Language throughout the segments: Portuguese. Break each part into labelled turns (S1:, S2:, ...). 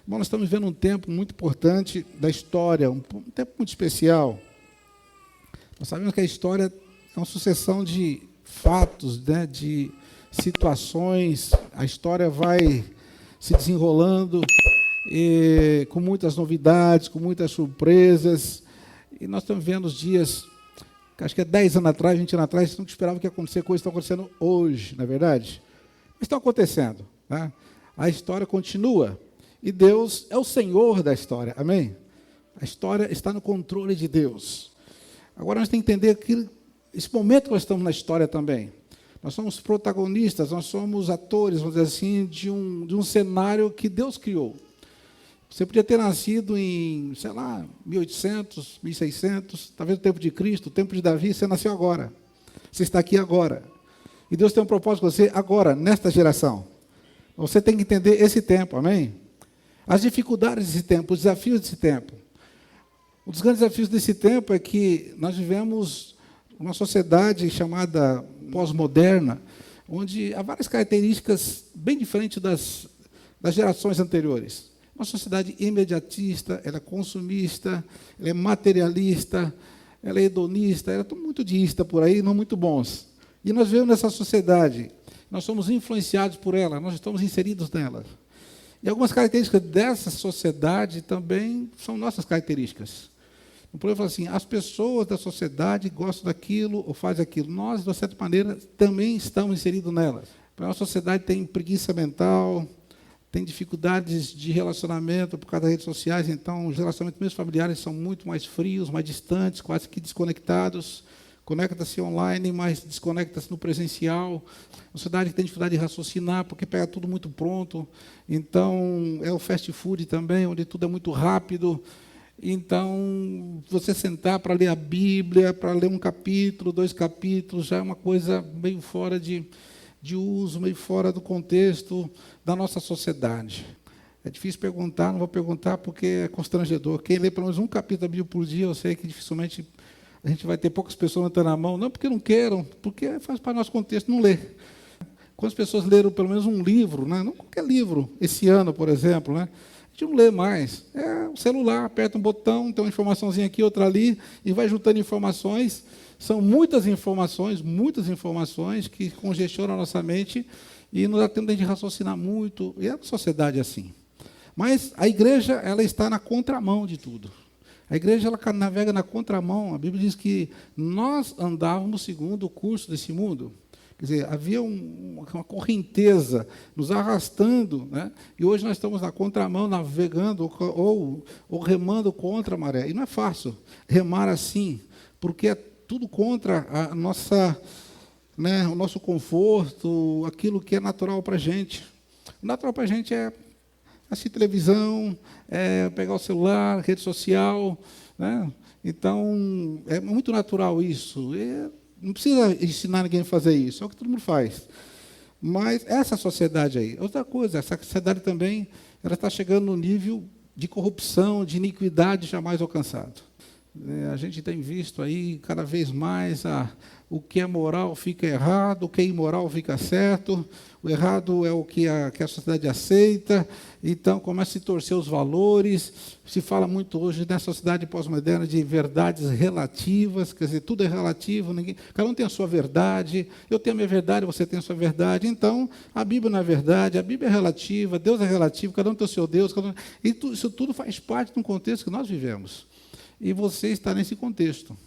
S1: Bom, nós estamos vivendo um tempo muito importante da história, um tempo muito especial. Nós sabemos que a história é uma sucessão de fatos, né, de situações. A história vai se desenrolando com muitas novidades, com muitas surpresas. E nós estamos vendo os dias, acho que 10 anos atrás, 20 anos atrás, não esperava que ia acontecer coisas que estão acontecendo hoje, não é verdade? Mas estão acontecendo, né? A história continua. E Deus é o Senhor da história, amém? A história está no controle de Deus. Agora nós temos que entender que esse momento que nós estamos na história também. Nós somos protagonistas, nós somos atores, vamos dizer assim, de um cenário que Deus criou. Você podia ter nascido em, sei lá, 1800, 1600, talvez no tempo de Cristo, o tempo de Davi, você nasceu agora. Você está aqui agora. E Deus tem um propósito com você agora, nesta geração. Você tem que entender esse tempo, amém? As dificuldades desse tempo, os desafios desse tempo. Um dos grandes desafios desse tempo é que nós vivemos uma sociedade chamada pós-moderna, onde há várias características bem diferentes das gerações anteriores. Uma sociedade imediatista, ela é consumista, ela é materialista, ela é hedonista, ela é muito deísta por aí, não muito bons. E nós vivemos nessa sociedade, nós somos influenciados por ela, nós estamos inseridos nela. E algumas características dessa sociedade também são nossas características. O problema é assim, as pessoas da sociedade gostam daquilo ou fazem aquilo. Nós, de uma certa maneira, também estamos inseridos nelas. A nossa sociedade tem preguiça mental, tem dificuldades de relacionamento por causa das redes sociais, então os relacionamentos mesmo familiares são muito mais frios, mais distantes, quase que desconectados. Conecta-se online, mas desconecta-se no presencial. A sociedade tem dificuldade de raciocinar, porque pega tudo muito pronto. Então, é o fast food também, onde tudo é muito rápido. Então, você sentar para ler a Bíblia, para ler um capítulo, 2 capítulos, já é uma coisa meio fora de uso, meio fora do contexto da nossa sociedade. É difícil perguntar, não vou perguntar porque é constrangedor. Quem lê pelo menos um capítulo da Bíblia por dia, eu sei que dificilmente a gente vai ter poucas pessoas levantando a mão, não porque não queiram, porque faz para o nosso contexto não ler. Quantas pessoas leram pelo menos um livro, né? Não qualquer livro, esse ano, por exemplo, né? A gente não lê mais. É o celular, aperta um botão, tem uma informaçãozinha aqui, outra ali, e vai juntando informações. São muitas informações que congestionam a nossa mente e não dá tempo de a gente raciocinar muito. E a sociedade é assim. Mas a igreja, ela está na contramão de tudo. A igreja, ela navega na contramão. A Bíblia diz que nós andávamos segundo o curso desse mundo. Quer dizer, havia uma correnteza nos arrastando, né? E hoje nós estamos na contramão, navegando ou remando contra a maré. E não é fácil remar assim, porque é tudo contra a nossa, né, o nosso conforto, aquilo que é natural para a gente. O natural para a gente é assistir televisão, pegar o celular, rede social, né? Então, é muito natural isso. Não precisa ensinar ninguém a fazer isso, é o que todo mundo faz. Mas essa sociedade aí, outra coisa, essa sociedade também, ela está chegando no nível de corrupção, de iniquidade jamais alcançado. A gente tem visto aí cada vez mais o que é moral fica errado, o que é imoral fica certo, o errado é o que a sociedade aceita, então começa a se torcer os valores. Se fala muito hoje nessa sociedade pós-moderna de verdades relativas, quer dizer, tudo é relativo, cada um tem a sua verdade, eu tenho a minha verdade, você tem a sua verdade, então a Bíblia não é verdade, a Bíblia é relativa, Deus é relativo, cada um tem o seu Deus, isso tudo faz parte de um contexto que nós vivemos. E você está nesse contexto.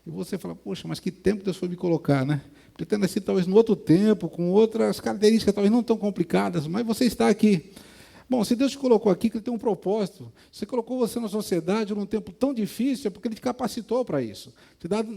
S1: E você fala, poxa, mas que tempo Deus foi me colocar, né? Pretendo nascer talvez no outro tempo, com outras características talvez não tão complicadas, mas você está aqui. Bom, se Deus te colocou aqui, que Ele tem um propósito. Se colocou você na sociedade num tempo tão difícil, é porque Ele te capacitou para isso.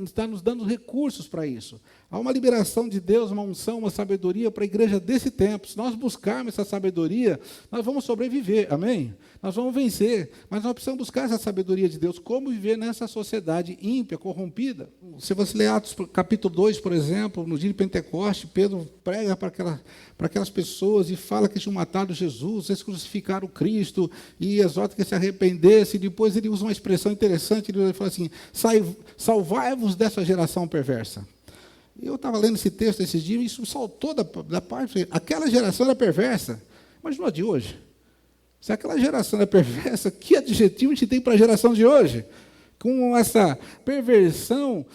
S1: Está nos dando recursos para isso. Há uma liberação de Deus, uma unção, uma sabedoria para a igreja desse tempo. Se nós buscarmos essa sabedoria, nós vamos sobreviver, amém? Nós vamos vencer, mas nós precisamos buscar essa sabedoria de Deus, como viver nessa sociedade ímpia, corrompida. Se você ler Atos capítulo 2, por exemplo, no dia de Pentecoste, Pedro prega para aquelas pessoas e fala que tinham matado Jesus, eles crucificaram Cristo e exorta que se arrependesse, e depois ele usa uma expressão interessante, ele fala assim, salvai-vos dessa geração perversa. Eu estava lendo esse texto esses dias e isso saltou da parte, aquela geração era perversa, mas não a de hoje. Se aquela geração é perversa, que adjetivo a gente tem para a geração de hoje? Com essa perversão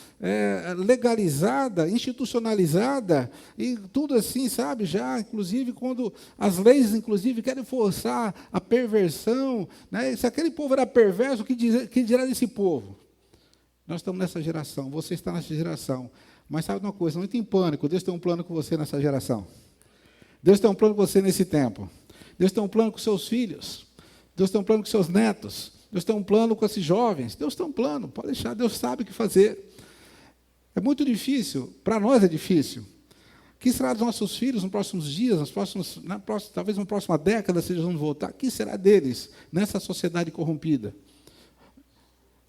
S1: legalizada, institucionalizada, e tudo assim, sabe? Já, inclusive, quando as leis, inclusive, querem forçar a perversão, né? Se aquele povo era perverso, que dirá desse povo? Nós estamos nessa geração, você está nessa geração. Mas sabe uma coisa, não tem pânico, Deus tem um plano com você nessa geração. Deus tem um plano com você nesse tempo. Deus tem um plano com seus filhos. Deus tem um plano com seus netos. Deus tem um plano com esses jovens. Deus tem um plano, pode deixar, Deus sabe o que fazer. É muito difícil, para nós é difícil. O que será dos nossos filhos nos próximos dias, talvez na próxima década, se eles vão voltar? O que será deles nessa sociedade corrompida?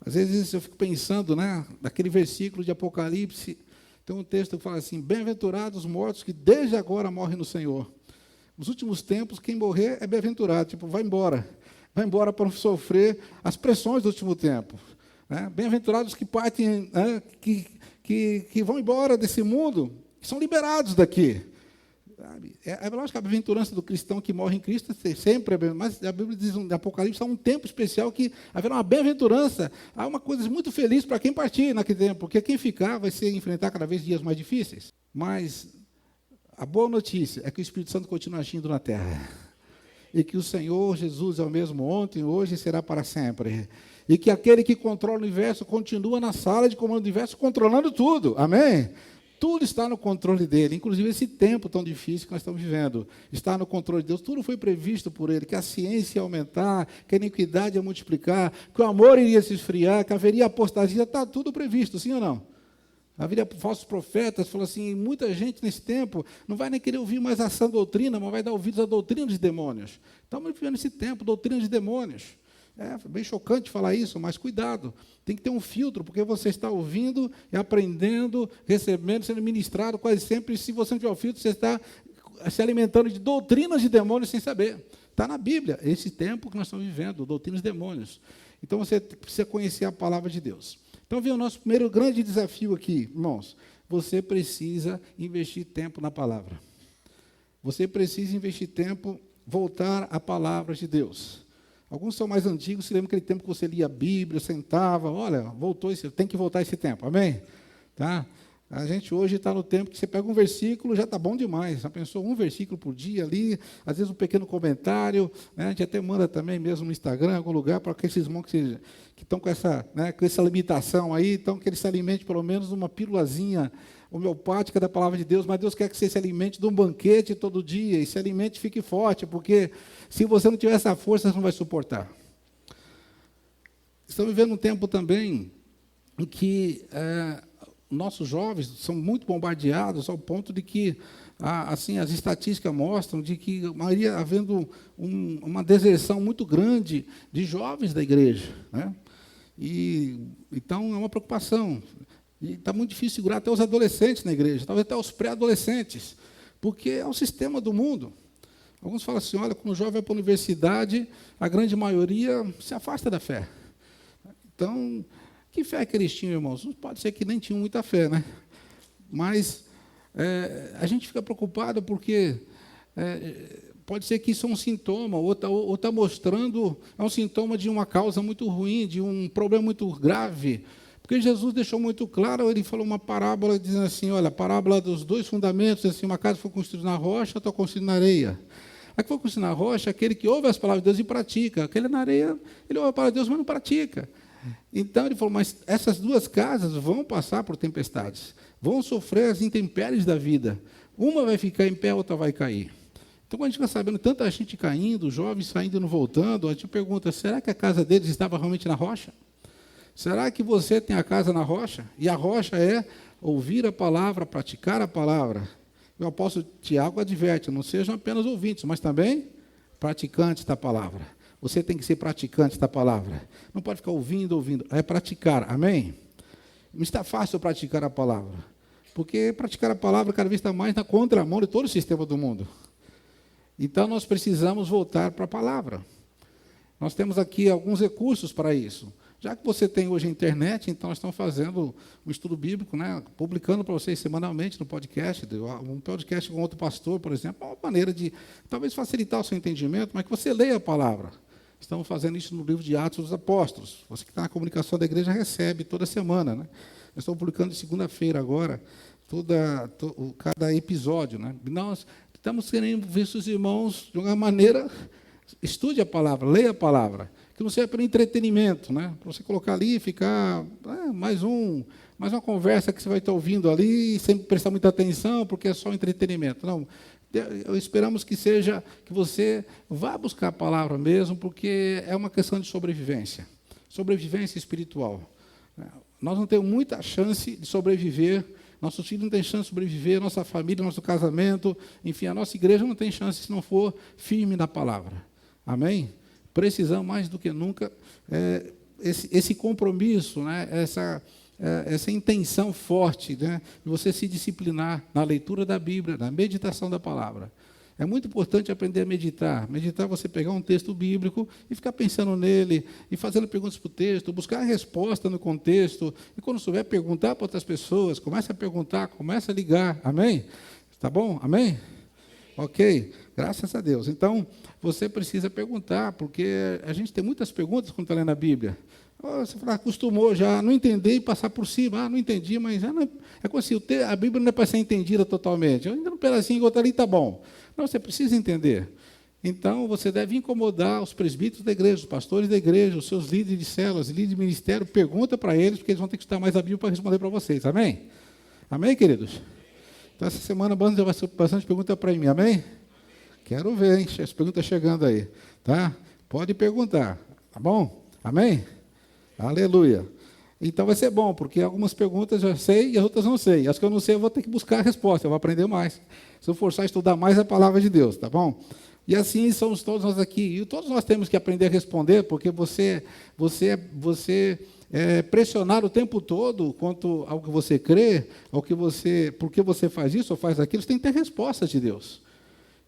S1: Às vezes eu fico pensando, né, naquele versículo de Apocalipse, tem um texto que fala assim, bem-aventurados os mortos que desde agora morrem no Senhor. Nos últimos tempos, quem morrer é bem-aventurado, tipo, vai embora para não sofrer as pressões do último tempo. Né? Bem-aventurados que partem, né, que vão embora desse mundo, que são liberados daqui. É lógico que a bem-aventurança do cristão que morre em Cristo sempre é bem, mas a Bíblia diz no Apocalipse há um tempo especial que haverá uma bem-aventurança, há uma coisa muito feliz para quem partir naquele tempo, porque quem ficar vai se enfrentar cada vez dias mais difíceis. Mas a boa notícia é que o Espírito Santo continua agindo na terra. E que o Senhor Jesus é o mesmo ontem, hoje e será para sempre. E que aquele que controla o universo continua na sala de comando do universo, controlando tudo. Amém? Tudo está no controle dele, inclusive esse tempo tão difícil que nós estamos vivendo. Está no controle de Deus, tudo foi previsto por ele, que a ciência ia aumentar, que a iniquidade ia multiplicar, que o amor iria se esfriar, que haveria apostasia, está tudo previsto, sim ou não? Haveria falsos profetas, falou assim, muita gente nesse tempo não vai nem querer ouvir mais a sã doutrina, mas vai dar ouvidos à doutrina dos demônios. Estamos vivendo esse tempo, doutrina de demônios. É bem chocante falar isso, mas cuidado, tem que ter um filtro, porque você está ouvindo e aprendendo, recebendo, sendo ministrado quase sempre, e se você não tiver o filtro, você está se alimentando de doutrinas de demônios sem saber. Está na Bíblia, esse tempo que nós estamos vivendo, doutrinas de demônios. Então você precisa conhecer a palavra de Deus. Então, vem o nosso primeiro grande desafio aqui, irmãos. Você precisa investir tempo na palavra. Você precisa investir tempo, voltar à palavra de Deus. Alguns são mais antigos, se lembram aquele tempo que você lia a Bíblia, sentava, olha, tem que voltar esse tempo, amém? Tá? A gente hoje está no tempo que você pega um versículo, já está bom demais. Já pensou um versículo por dia ali, às vezes um pequeno comentário, né? A gente até manda também mesmo no Instagram, em algum lugar, para aqueles irmãos que estão com essa limitação aí, então que eles se alimentem pelo menos de uma pílulazinha homeopática da palavra de Deus, mas Deus quer que você se alimente de um banquete todo dia, e se alimente e fique forte, porque se você não tiver essa força, você não vai suportar. Estamos vivendo um tempo também em que nossos jovens são muito bombardeados ao ponto de que, assim, as estatísticas mostram de que a maioria havendo uma deserção muito grande de jovens da igreja, né? E então é uma preocupação. E está muito difícil segurar até os adolescentes na igreja, talvez até os pré-adolescentes, porque é o sistema do mundo. Alguns falam assim, olha, quando o jovem vai para a universidade, a grande maioria se afasta da fé. Então, que fé que eles tinham, irmãos? Pode ser que nem tinham muita fé, né? Mas a gente fica preocupado porque pode ser que isso é um sintoma, ou está mostrando, é um sintoma de uma causa muito ruim, de um problema muito grave. Porque Jesus deixou muito claro, ele falou uma parábola dizendo assim, olha, a parábola dos dois fundamentos, assim, uma casa foi construída na rocha, outra construída na areia. A que foi construída na rocha é aquele que ouve as palavras de Deus e pratica. Aquele na areia, ele ouve a palavra de Deus, mas não pratica. Então ele falou, mas essas duas casas vão passar por tempestades, vão sofrer as intempéries da vida. Uma vai ficar em pé, a outra vai cair. Então, quando a gente fica sabendo tanta gente caindo, jovens saindo e não voltando, a gente pergunta, será que a casa deles estava realmente na rocha? Será que você tem a casa na rocha? E a rocha é ouvir a palavra, praticar a palavra. O apóstolo Tiago adverte, não sejam apenas ouvintes, mas também praticantes da palavra. Você tem que ser praticante da palavra. Não pode ficar ouvindo, é praticar, amém? Não está fácil praticar a palavra, porque praticar a palavra cada vez está mais na contramão de todo o sistema do mundo. Então, nós precisamos voltar para a palavra. Nós temos aqui alguns recursos para isso. Já que você tem hoje a internet, então nós estamos fazendo um estudo bíblico, né, publicando para vocês semanalmente no podcast, um podcast com outro pastor, por exemplo, uma maneira de talvez facilitar o seu entendimento, mas que você leia a palavra. Estamos fazendo isso no livro de Atos dos Apóstolos. Você que está na comunicação da igreja recebe toda semana, né? Nós estamos publicando de segunda-feira agora, cada episódio, né? Nós estamos querendo ver os irmãos, de uma maneira, estude a palavra, leia a palavra, que não seja para entretenimento, né? Para você colocar ali e ficar, mais uma conversa que você vai estar ouvindo ali, sem prestar muita atenção, porque é só entretenimento. Não, esperamos que você vá buscar a palavra mesmo, porque é uma questão de sobrevivência espiritual. Nós não temos muita chance de sobreviver, nossos filhos não têm chance de sobreviver, nossa família, nosso casamento, enfim, a nossa igreja não tem chance se não for firme na palavra. Amém? Precisamos mais do que nunca esse compromisso, né? Essa intenção forte, né, de você se disciplinar na leitura da Bíblia, na meditação da palavra. É muito importante aprender a meditar. Meditar é você pegar um texto bíblico e ficar pensando nele, e fazendo perguntas para o texto, buscar a resposta no contexto, e quando souber, perguntar para outras pessoas, começa a perguntar, começa a ligar. Amém? Tá bom? Amém? Ok, graças a Deus. Então, você precisa perguntar, porque a gente tem muitas perguntas quando está lendo a Bíblia. Você acostumou já a não entender e passar por cima. Não entendi, mas é como se a Bíblia não é para ser entendida totalmente. Ainda um pedacinho, outro ali está bom. Não, você precisa entender. Então, você deve incomodar os presbíteros da igreja, os pastores da igreja, os seus líderes de células, líderes de ministério, pergunta para eles, porque eles vão ter que estudar mais a Bíblia para responder para vocês. Amém? Amém, queridos? Então, essa semana, vai ser bastante pergunta para mim. Amém? Quero ver, hein? As perguntas chegando aí. Tá? Pode perguntar. Tá bom? Amém? Aleluia. Então vai ser bom, porque algumas perguntas eu sei e as outras não sei. As que eu não sei, eu vou ter que buscar a resposta, eu vou aprender mais. Se eu forçar a estudar mais a palavra de Deus, tá bom? E assim somos todos nós aqui. E todos nós temos que aprender a responder, porque você pressionar o tempo todo quanto ao que você crê, por que você faz isso ou faz aquilo, você tem que ter respostas de Deus.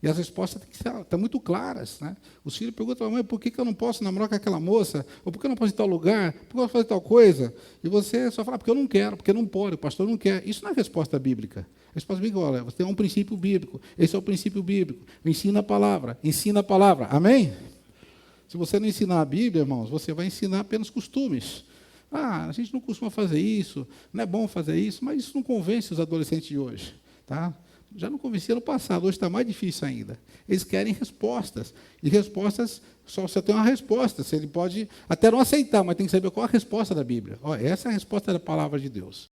S1: E as respostas têm que estar muito claras, né? Os filhos perguntam, mãe, por que eu não posso namorar com aquela moça? Ou por que eu não posso ir em tal lugar? Por que eu não posso fazer tal coisa? E você só fala, porque eu não quero, porque não pode, o pastor não quer. Isso não é resposta bíblica. A resposta bíblica, olha, você tem um princípio bíblico. Esse é o princípio bíblico. Ensina a palavra. Ensina a palavra. Amém? Se você não ensinar a Bíblia, irmãos, você vai ensinar apenas costumes. A gente não costuma fazer isso, não é bom fazer isso, mas isso não convence os adolescentes de hoje, tá? Já não convencia no passado, hoje está mais difícil ainda. Eles querem respostas. E respostas, só você tem uma resposta. Ele pode até não aceitar, mas tem que saber qual a resposta da Bíblia. Essa é a resposta da palavra de Deus.